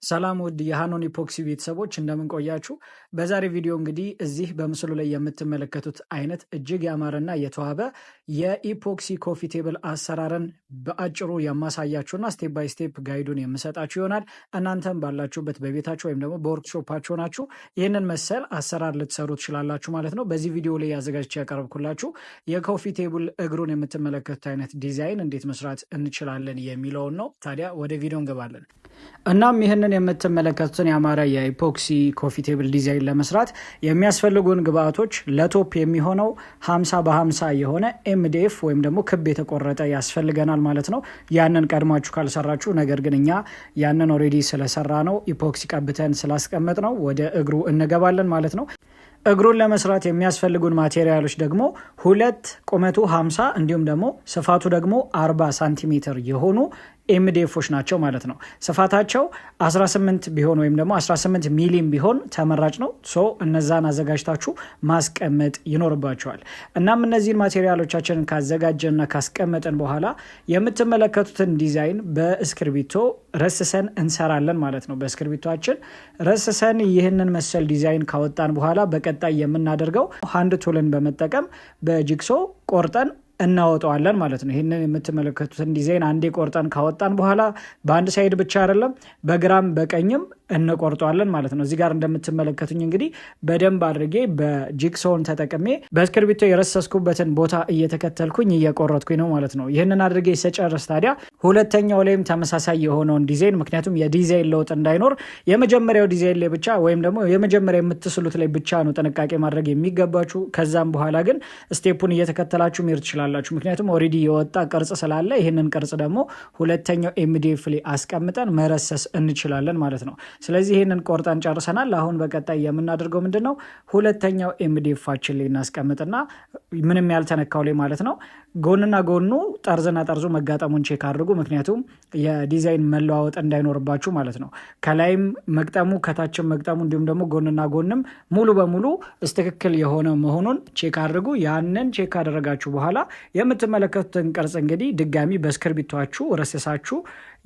ሰላም ውድ የሃኖን ኢፖክሲ ቤተሰቦች እንደምን ቆያችሁ? በዛሬ ቪዲዮ እንግዲህ እዚህ በምስሉ ላይ የምትመለከቱት አይነት እጅግ ያማረና የተዋበ የኢፖክሲ ኮፊ ቴብል አሰራርን በአጭሩ የማሳያችሁና ስቴፕ ባይ ስቴፕ ጋይዱን የምሰጣችሁ ይሆናል። እናንተም ባላችሁበት በቤታችሁ ወይም ደግሞ በወርክሾፓችሁ ናችሁ ይህንን መሰል አሰራር ልትሰሩ ትችላላችሁ ማለት ነው። በዚህ ቪዲዮ ላይ አዘጋጅቼ ያቀረብኩላችሁ የኮፊ ቴብል እግሩን የምትመለከቱት አይነት ዲዛይን እንዴት መስራት እንችላለን የሚለውን ነው። ታዲያ ወደ ቪዲዮ እንገባለን። እናም ይህንን የምትመለከቱትን ያማረ የኢፖክሲ ኮፊ ቴብል ዲዛይን ለመስራት የሚያስፈልጉን ግብአቶች ለቶፕ የሚሆነው 50 በ50 የሆነ ኤምዲኤፍ ወይም ደግሞ ክብ የተቆረጠ ያስፈልገናል ማለት ነው። ያንን ቀድማችሁ ካልሰራችሁ፣ ነገር ግን እኛ ያንን ኦሬዲ ስለሰራ ነው ኢፖክሲ ቀብተን ስላስቀመጥ ነው ወደ እግሩ እንገባለን ማለት ነው። እግሩን ለመስራት የሚያስፈልጉን ማቴሪያሎች ደግሞ ሁለት ቁመቱ 50 እንዲሁም ደግሞ ስፋቱ ደግሞ 40 ሳንቲሜትር የሆኑ ኤምዲኤፎች ናቸው ማለት ነው። ስፋታቸው 18 ቢሆን ወይም ደግሞ 18 ሚሊም ቢሆን ተመራጭ ነው። እነዛን አዘጋጅታችሁ ማስቀመጥ ይኖርባቸዋል። እናም እነዚህን ማቴሪያሎቻችንን ካዘጋጀንና ካስቀመጥን በኋላ የምትመለከቱትን ዲዛይን በእስክርቢቶ ረስሰን እንሰራለን ማለት ነው። በእስክርቢቶችን ረስሰን ይህንን መሰል ዲዛይን ካወጣን በኋላ በቀጣይ የምናደርገው ሃንድ ቱልን በመጠቀም በጂግሶ ቆርጠን እናወጣዋለን ማለት ነው። ይህንን የምትመለከቱትን ዲዛይን አንዴ ቆርጠን ካወጣን በኋላ በአንድ ሳይድ ብቻ አይደለም በግራም በቀኝም እንቆርጠዋለን ማለት ነው። እዚህ ጋር እንደምትመለከቱኝ እንግዲህ በደንብ አድርጌ በጂግሶውን ተጠቅሜ በእስክርቢቶ የረሰስኩበትን ቦታ እየተከተልኩኝ እየቆረጥኩኝ ነው ማለት ነው። ይህንን አድርጌ ስጨርስ ታዲያ ሁለተኛው ላይም ተመሳሳይ የሆነውን ዲዛይን፣ ምክንያቱም የዲዛይን ለውጥ እንዳይኖር የመጀመሪያው ዲዛይን ላይ ብቻ ወይም ደግሞ የመጀመሪያ የምትስሉት ላይ ብቻ ነው ጥንቃቄ ማድረግ የሚገባችሁ። ከዛም በኋላ ግን ስቴፑን እየተከተላችሁ መሄድ ትችላላችሁ። ምክንያቱም ኦሬዲ የወጣ ቅርጽ ስላለ ይህንን ቅርጽ ደግሞ ሁለተኛው ኤምዲኤፍ ላይ አስቀምጠን መረሰስ እንችላለን ማለት ነው። ስለዚህ ይህንን ቆርጠን ጨርሰናል። አሁን በቀጣይ የምናደርገው ምንድን ነው? ሁለተኛው ኤምዲኤፋችን ላይ እናስቀምጥና ምንም ያልተነካው ላይ ማለት ነው ጎንና ጎኑ ጠርዝና ጠርዙ መጋጠሙን ቼክ አድርጉ። ምክንያቱም የዲዛይን መለዋወጥ እንዳይኖርባችሁ ማለት ነው። ከላይም መግጠሙ ከታችም መግጠሙ እንዲሁም ደግሞ ጎንና ጎንም ሙሉ በሙሉ ትክክል የሆነ መሆኑን ቼክ አድርጉ። ያንን ቼክ ካደረጋችሁ በኋላ የምትመለከቱትን ቅርጽ እንግዲህ ድጋሚ በእስክርቢቷችሁ ረስሳችሁ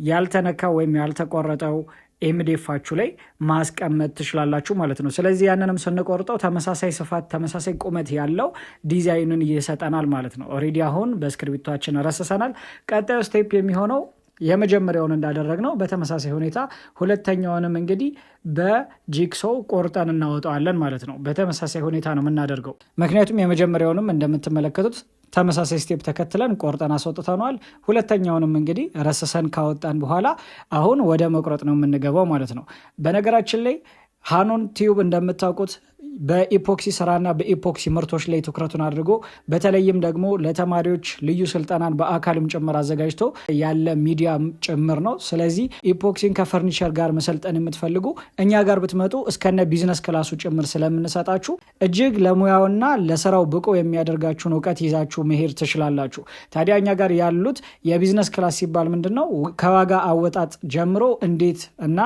ያልተነካው ወይም ያልተቆረጠው ኤምዲኤፋችሁ ላይ ማስቀመጥ ትችላላችሁ ማለት ነው። ስለዚህ ያንንም ስንቆርጠው ተመሳሳይ ስፋት ተመሳሳይ ቁመት ያለው ዲዛይንን ይሰጠናል ማለት ነው። ኦሬዲ አሁን በእስክርቢቷችን ረስሰናል። ቀጣዩ ስቴፕ የሚሆነው የመጀመሪያውን እንዳደረግነው በተመሳሳይ ሁኔታ ሁለተኛውንም እንግዲህ በጂግሶ ቆርጠን እናወጣዋለን ማለት ነው። በተመሳሳይ ሁኔታ ነው የምናደርገው። ምክንያቱም የመጀመሪያውንም እንደምትመለከቱት ተመሳሳይ ስቴፕ ተከትለን ቆርጠን አስወጥተነዋል። ሁለተኛውንም እንግዲህ ረስሰን ካወጣን በኋላ አሁን ወደ መቁረጥ ነው የምንገባው ማለት ነው። በነገራችን ላይ ሃኖን ቲዩብ እንደምታውቁት በኢፖክሲ ስራና በኢፖክሲ ምርቶች ላይ ትኩረቱን አድርጎ በተለይም ደግሞ ለተማሪዎች ልዩ ስልጠናን በአካልም ጭምር አዘጋጅቶ ያለ ሚዲያ ጭምር ነው። ስለዚህ ኢፖክሲን ከፈርኒቸር ጋር መሰልጠን የምትፈልጉ እኛ ጋር ብትመጡ እስከነ ቢዝነስ ክላሱ ጭምር ስለምንሰጣችሁ እጅግ ለሙያውና ለስራው ብቁ የሚያደርጋችሁን እውቀት ይዛችሁ መሄድ ትችላላችሁ። ታዲያ እኛ ጋር ያሉት የቢዝነስ ክላስ ሲባል ምንድን ነው? ከዋጋ አወጣጥ ጀምሮ እንዴት እና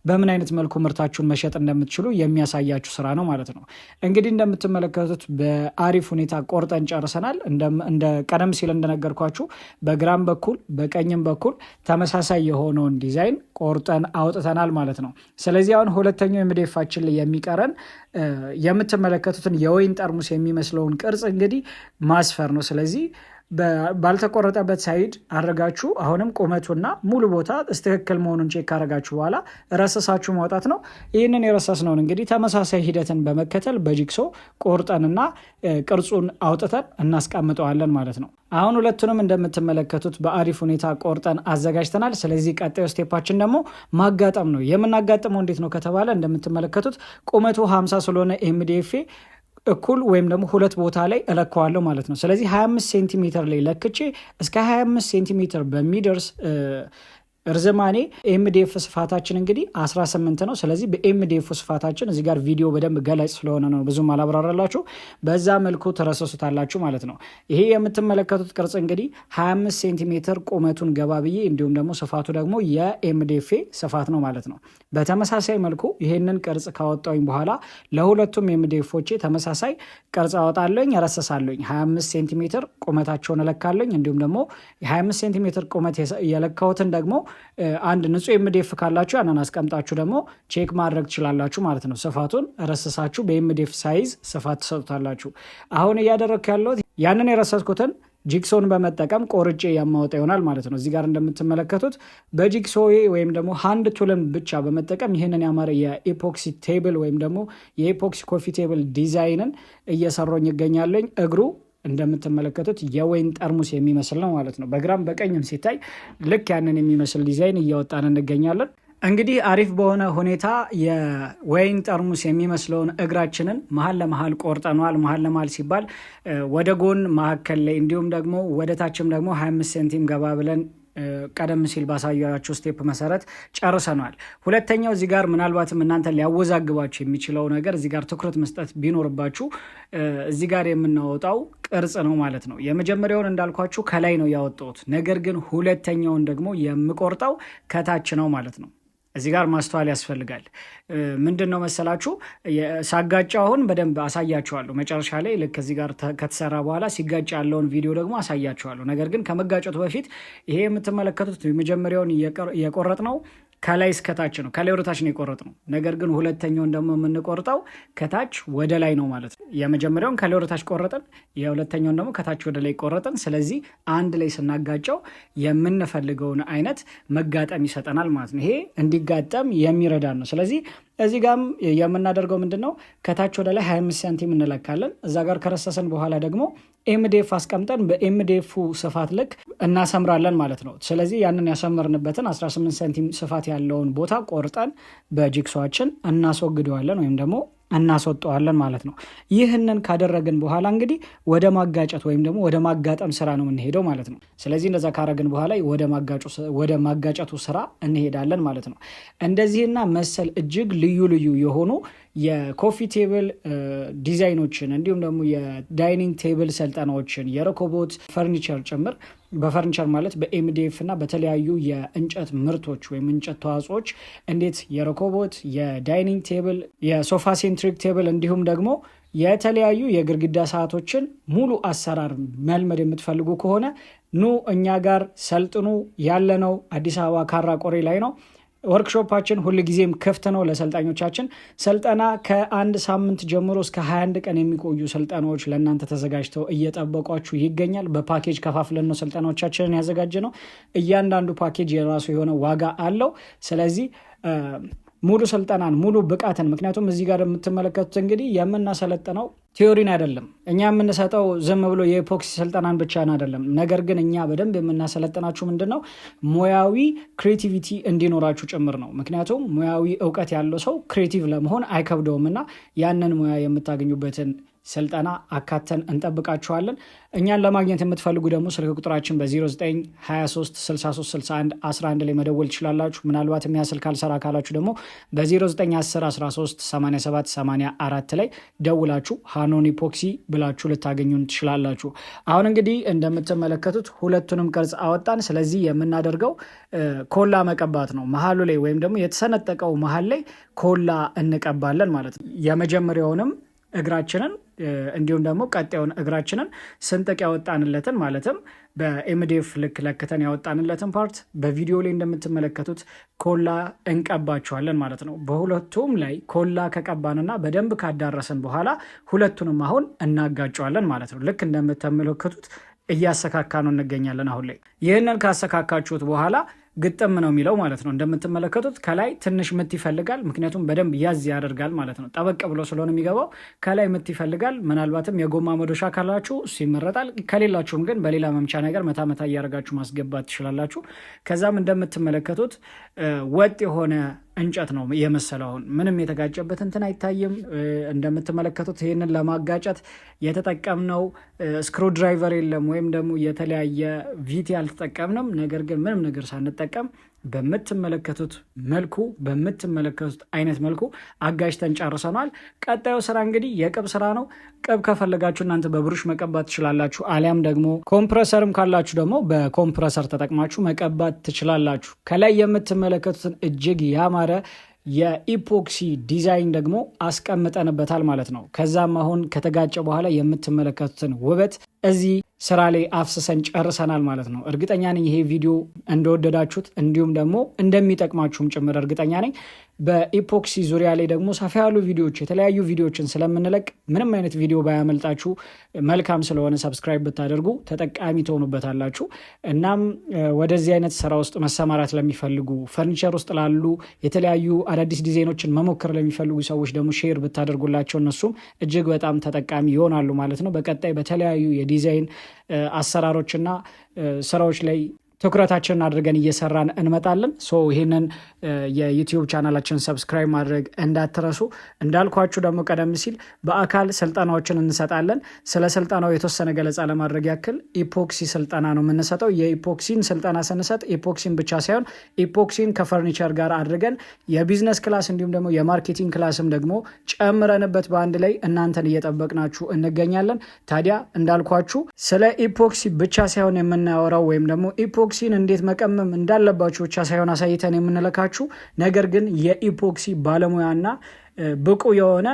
በምን አይነት መልኩ ምርታችሁን መሸጥ እንደምትችሉ የሚያሳያችሁ ስራ ነው ማለት ነው። እንግዲህ እንደምትመለከቱት በአሪፍ ሁኔታ ቆርጠን ጨርሰናል። እንደ ቀደም ሲል እንደነገርኳችሁ በግራም በኩል በቀኝም በኩል ተመሳሳይ የሆነውን ዲዛይን ቆርጠን አውጥተናል ማለት ነው። ስለዚህ አሁን ሁለተኛው ኤምዲኤፋችን ላይ የሚቀረን የምትመለከቱትን የወይን ጠርሙስ የሚመስለውን ቅርጽ እንግዲህ ማስፈር ነው። ስለዚህ ባልተቆረጠበት ሳይድ አድርጋችሁ አሁንም ቁመቱና ሙሉ ቦታ ትክክል መሆኑን ቼክ ካደረጋችሁ በኋላ ረሰሳችሁ ማውጣት ነው። ይህንን የረሰስነውን እንግዲህ ተመሳሳይ ሂደትን በመከተል በጂግሶ ቆርጠንና ቅርጹን አውጥተን እናስቀምጠዋለን ማለት ነው። አሁን ሁለቱንም እንደምትመለከቱት በአሪፍ ሁኔታ ቆርጠን አዘጋጅተናል። ስለዚህ ቀጣዩ ስቴፓችን ደግሞ ማጋጠም ነው። የምናጋጥመው እንዴት ነው ከተባለ እንደምትመለከቱት ቁመቱ 50 ስለሆነ ኤምዲኤፍ እኩል ወይም ደግሞ ሁለት ቦታ ላይ እለካዋለሁ ማለት ነው። ስለዚህ 25 ሴንቲሜትር ላይ ለክቼ እስከ 25 ሴንቲሜትር በሚደርስ እርዝማኔ ኤምዲኤፍ ስፋታችን እንግዲህ 18 ነው። ስለዚህ በኤምዲኤፍ ስፋታችን እዚህ ጋር ቪዲዮ በደንብ ገላጭ ስለሆነ ነው ብዙም አላብራራላችሁ፣ በዛ መልኩ ትረሰሱታላችሁ ማለት ነው። ይሄ የምትመለከቱት ቅርጽ እንግዲህ 25 ሴንቲሜትር ቁመቱን ገባ ብዬ እንዲሁም ደግሞ ስፋቱ ደግሞ የኤምዲኤፍ ስፋት ነው ማለት ነው። በተመሳሳይ መልኩ ይሄንን ቅርጽ ካወጣሁኝ በኋላ ለሁለቱም ኤምዲኤፎቼ ተመሳሳይ ቅርጽ አወጣለሁኝ፣ ረሰሳለሁኝ። 25 ሴንቲሜትር ቁመታቸውን እለካለሁኝ። እንዲሁም ደግሞ የ25 ሴንቲሜትር ቁመት የለካሁትን ደግሞ አንድ ንጹህ ኤምዲኤፍ ካላችሁ ያንን አስቀምጣችሁ ደግሞ ቼክ ማድረግ ትችላላችሁ ማለት ነው። ስፋቱን ረስሳችሁ በኤምዲኤፍ ሳይዝ ስፋት ትሰጡታላችሁ። አሁን እያደረግኩ ያለሁት ያንን የረሰስኩትን ጂክሶን በመጠቀም ቆርጬ ያማወጣ ይሆናል ማለት ነው። እዚህ ጋር እንደምትመለከቱት በጂክሶ ወይም ደግሞ ሃንድ ቱልን ብቻ በመጠቀም ይህንን ያማረ የኢፖክሲ ቴብል ወይም ደግሞ የኢፖክሲ ኮፊ ቴብል ዲዛይንን እየሰራኝ ይገኛለኝ። እግሩ እንደምትመለከቱት የወይን ጠርሙስ የሚመስል ነው ማለት ነው። በግራም በቀኝም ሲታይ ልክ ያንን የሚመስል ዲዛይን እያወጣን እንገኛለን። እንግዲህ አሪፍ በሆነ ሁኔታ የወይን ጠርሙስ የሚመስለውን እግራችንን መሀል ለመሀል ቆርጠኗል። መሀል ለመሀል ሲባል ወደ ጎን መካከል ላይ እንዲሁም ደግሞ ወደ ታችም ደግሞ 25 ሴንቲም ገባ ብለን ቀደም ሲል ባሳያችሁ ስቴፕ መሰረት ጨርሰናል። ሁለተኛው እዚህ ጋር ምናልባትም እናንተ ሊያወዛግባችሁ የሚችለው ነገር እዚህ ጋር ትኩረት መስጠት ቢኖርባችሁ እዚህ ጋር የምናወጣው ቅርጽ ነው ማለት ነው። የመጀመሪያውን እንዳልኳችሁ ከላይ ነው ያወጣሁት። ነገር ግን ሁለተኛውን ደግሞ የምቆርጠው ከታች ነው ማለት ነው። እዚህ ጋር ማስተዋል ያስፈልጋል። ምንድን ነው መሰላችሁ ሳጋጫው አሁን በደንብ አሳያችኋለሁ። መጨረሻ ላይ ልክ እዚህ ጋር ከተሰራ በኋላ ሲጋጭ ያለውን ቪዲዮ ደግሞ አሳያችኋለሁ። ነገር ግን ከመጋጨቱ በፊት ይሄ የምትመለከቱት የመጀመሪያውን የቆረጥ ነው ከላይ እስከታች ነው። ከላይ ወደ ታች ነው የቆረጥነው። ነገር ግን ሁለተኛውን ደግሞ የምንቆርጠው ከታች ወደ ላይ ነው ማለት ነው። የመጀመሪያውን ከላይ ወደ ታች ቆረጥን፣ የሁለተኛውን ደግሞ ከታች ወደ ላይ ቆረጥን። ስለዚህ አንድ ላይ ስናጋጨው የምንፈልገውን አይነት መጋጠም ይሰጠናል ማለት ነው። ይሄ እንዲጋጠም የሚረዳን ነው። ስለዚህ እዚህ ጋም የምናደርገው ምንድን ነው ከታች ወደ ላይ 25 ሳንቲም እንለካለን። እዛ ጋር ከረሰሰን በኋላ ደግሞ ኤምዲኤፍ አስቀምጠን በኤምዲኤፉ ስፋት ልክ እናሰምራለን ማለት ነው። ስለዚህ ያንን ያሰመርንበትን 18 ሳንቲም ስፋት ያለውን ቦታ ቆርጠን በጂክሷችን እናስወግደዋለን ወይም ደግሞ እናስወጣዋለን ማለት ነው። ይህንን ካደረግን በኋላ እንግዲህ ወደ ማጋጨት ወይም ደግሞ ወደ ማጋጠም ስራ ነው የምንሄደው ማለት ነው። ስለዚህ እንደዛ ካረግን በኋላ ወደ ማጋጨቱ ስራ እንሄዳለን ማለት ነው። እንደዚህና መሰል እጅግ ልዩ ልዩ የሆኑ የኮፊ ቴብል ዲዛይኖችን እንዲሁም ደግሞ የዳይኒንግ ቴብል ስልጠናዎችን የረኮቦት ፈርኒቸር ጭምር በፈርኒቸር ማለት በኤምዲኤፍ እና በተለያዩ የእንጨት ምርቶች ወይም እንጨት ተዋጽኦች እንዴት የረኮቦት የዳይኒንግ ቴብል የሶፋ ሴንትሪክ ቴብል እንዲሁም ደግሞ የተለያዩ የግድግዳ ሰዓቶችን ሙሉ አሰራር መልመድ የምትፈልጉ ከሆነ ኑ እኛ ጋር ሰልጥኑ። ያለነው አዲስ አበባ ካራ ቆሬ ላይ ነው። ወርክሾፓችን ሁል ጊዜም ክፍት ነው ለሰልጣኞቻችን። ስልጠና ከአንድ ሳምንት ጀምሮ እስከ 21 ቀን የሚቆዩ ስልጠናዎች ለእናንተ ተዘጋጅተው እየጠበቋችሁ ይገኛል። በፓኬጅ ከፋፍለን ነው ስልጠናዎቻችንን ያዘጋጀ ነው። እያንዳንዱ ፓኬጅ የራሱ የሆነ ዋጋ አለው። ስለዚህ ሙሉ ስልጠናን ሙሉ ብቃትን ምክንያቱም እዚህ ጋር የምትመለከቱት እንግዲህ የምናሰለጥነው ቲዮሪን አይደለም። እኛ የምንሰጠው ዝም ብሎ የኢፖክሲ ስልጠናን ብቻ አይደለም። ነገር ግን እኛ በደንብ የምናሰለጥናችሁ ምንድነው ሙያዊ ክሬቲቪቲ እንዲኖራችሁ ጭምር ነው። ምክንያቱም ሙያዊ እውቀት ያለው ሰው ክሬቲቭ ለመሆን አይከብደውም እና ያንን ሙያ የምታገኙበትን ስልጠና አካተን እንጠብቃችኋለን። እኛን ለማግኘት የምትፈልጉ ደግሞ ስልክ ቁጥራችን በ0923 63 61 11 ላይ መደወል ትችላላችሁ። ምናልባት የሚያስል ካልሰራ ካላችሁ ደግሞ በ0910 13 87 84 ላይ ደውላችሁ ሃኖን ኢፖክሲ ብላችሁ ልታገኙን ትችላላችሁ። አሁን እንግዲህ እንደምትመለከቱት ሁለቱንም ቅርጽ አወጣን። ስለዚህ የምናደርገው ኮላ መቀባት ነው። መሀሉ ላይ ወይም ደግሞ የተሰነጠቀው መሀል ላይ ኮላ እንቀባለን ማለት ነው። የመጀመሪያውንም እግራችንን እንዲሁም ደግሞ ቀጣዩን እግራችንን ስንጥቅ ያወጣንለትን ማለትም በኤምዲኤፍ ልክ ለክተን ያወጣንለትን ፓርት በቪዲዮ ላይ እንደምትመለከቱት ኮላ እንቀባቸዋለን ማለት ነው። በሁለቱም ላይ ኮላ ከቀባንና በደንብ ካዳረሰን በኋላ ሁለቱንም አሁን እናጋጨዋለን ማለት ነው። ልክ እንደምትመለከቱት እያሰካካ ነው እንገኛለን። አሁን ላይ ይህንን ካሰካካችሁት በኋላ ግጥም ነው የሚለው ማለት ነው። እንደምትመለከቱት ከላይ ትንሽ ምት ይፈልጋል። ምክንያቱም በደንብ ያዝ ያደርጋል ማለት ነው። ጠበቅ ብሎ ስለሆነ የሚገባው ከላይ ምት ይፈልጋል። ምናልባትም የጎማ መዶሻ ካላችሁ እሱ ይመረጣል። ከሌላችሁም ግን በሌላ መምቻ ነገር መታ መታ እያደረጋችሁ ማስገባት ትችላላችሁ። ከዛም እንደምትመለከቱት ወጥ የሆነ እንጨት ነው የመሰለውን ምንም የተጋጨበት እንትን አይታይም። እንደምትመለከቱት ይህንን ለማጋጨት የተጠቀምነው ስክሩ ድራይቨር የለም ወይም ደግሞ የተለያየ ቪቲ አልተጠቀምንም። ነገር ግን ምንም ነገር ሳንጠቀም በምትመለከቱት አይነት መልኩ አጋጭተን ጨርሰናል። ቀጣዩ ስራ እንግዲህ የቅብ ስራ ነው። ቅብ ከፈለጋችሁ እናንተ በብሩሽ መቀባት ትችላላችሁ። አሊያም ደግሞ ኮምፕረሰርም ካላችሁ ደግሞ በኮምፕረሰር ተጠቅማችሁ መቀባት ትችላላችሁ። ከላይ የምትመለከቱትን እጅግ ያማረ የኢፖክሲ ዲዛይን ደግሞ አስቀምጠንበታል ማለት ነው። ከዛም አሁን ከተጋጨ በኋላ የምትመለከቱትን ውበት እዚህ ስራ ላይ አፍስሰን ጨርሰናል ማለት ነው። እርግጠኛ ነኝ ይሄ ቪዲዮ እንደወደዳችሁት እንዲሁም ደግሞ እንደሚጠቅማችሁም ጭምር እርግጠኛ ነኝ። በኢፖክሲ ዙሪያ ላይ ደግሞ ሰፋ ያሉ ቪዲዮዎች የተለያዩ ቪዲዮዎችን ስለምንለቅ ምንም አይነት ቪዲዮ ባያመልጣችሁ መልካም ስለሆነ ሰብስክራይብ ብታደርጉ ተጠቃሚ ትሆኑበታላችሁ። እናም ወደዚህ አይነት ስራ ውስጥ መሰማራት ለሚፈልጉ ፈርኒቸር ውስጥ ላሉ የተለያዩ አዳዲስ ዲዛይኖችን መሞከር ለሚፈልጉ ሰዎች ደግሞ ሼር ብታደርጉላቸው እነሱም እጅግ በጣም ተጠቃሚ ይሆናሉ ማለት ነው። በቀጣይ በተለያዩ የዲዛይን አሰራሮችና ስራዎች ላይ ትኩረታችንን አድርገን እየሰራን እንመጣለን። ይህንን የዩቲዩብ ቻናላችን ሰብስክራይብ ማድረግ እንዳትረሱ። እንዳልኳችሁ ደግሞ ቀደም ሲል በአካል ስልጠናዎችን እንሰጣለን። ስለ ስልጠናው የተወሰነ ገለጻ ለማድረግ ያክል ኢፖክሲ ስልጠና ነው የምንሰጠው። የኢፖክሲን ስልጠና ስንሰጥ ኢፖክሲን ብቻ ሳይሆን ኢፖክሲን ከፈርኒቸር ጋር አድርገን የቢዝነስ ክላስ እንዲሁም ደግሞ የማርኬቲንግ ክላስም ደግሞ ጨምረንበት በአንድ ላይ እናንተን እየጠበቅናችሁ እንገኛለን። ታዲያ እንዳልኳችሁ ስለ ኢፖክሲ ብቻ ሳይሆን የምናወራው ወይም ደግሞ ኢፖክሲን እንዴት መቀመም እንዳለባችሁ ብቻ ሳይሆን አሳይተን የምንለካችሁ ነገር ግን የኢፖክሲ ባለሙያና ብቁ የሆነ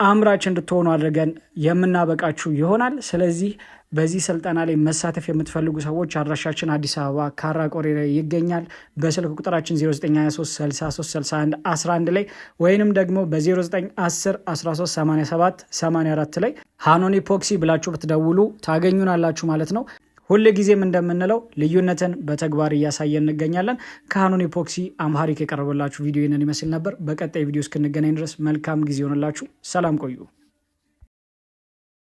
አምራች እንድትሆኑ አድርገን የምናበቃችሁ ይሆናል። ስለዚህ በዚህ ስልጠና ላይ መሳተፍ የምትፈልጉ ሰዎች አድራሻችን አዲስ አበባ ካራ ቆሬ ላይ ይገኛል። በስልክ ቁጥራችን 0923636111 ላይ ወይንም ደግሞ በ0910138784 ላይ ሃኖን ኢፖክሲ ብላችሁ ብትደውሉ ታገኙናላችሁ ማለት ነው። ሁል ጊዜም እንደምንለው ልዩነትን በተግባር እያሳየን እንገኛለን። ከሃኖን ኢፖክሲ አምሃሪክ የቀረበላችሁ ቪዲዮ ይህንን ይመስል ነበር። በቀጣይ ቪዲዮ እስክንገናኝ ድረስ መልካም ጊዜ ሆነላችሁ። ሰላም ቆዩ።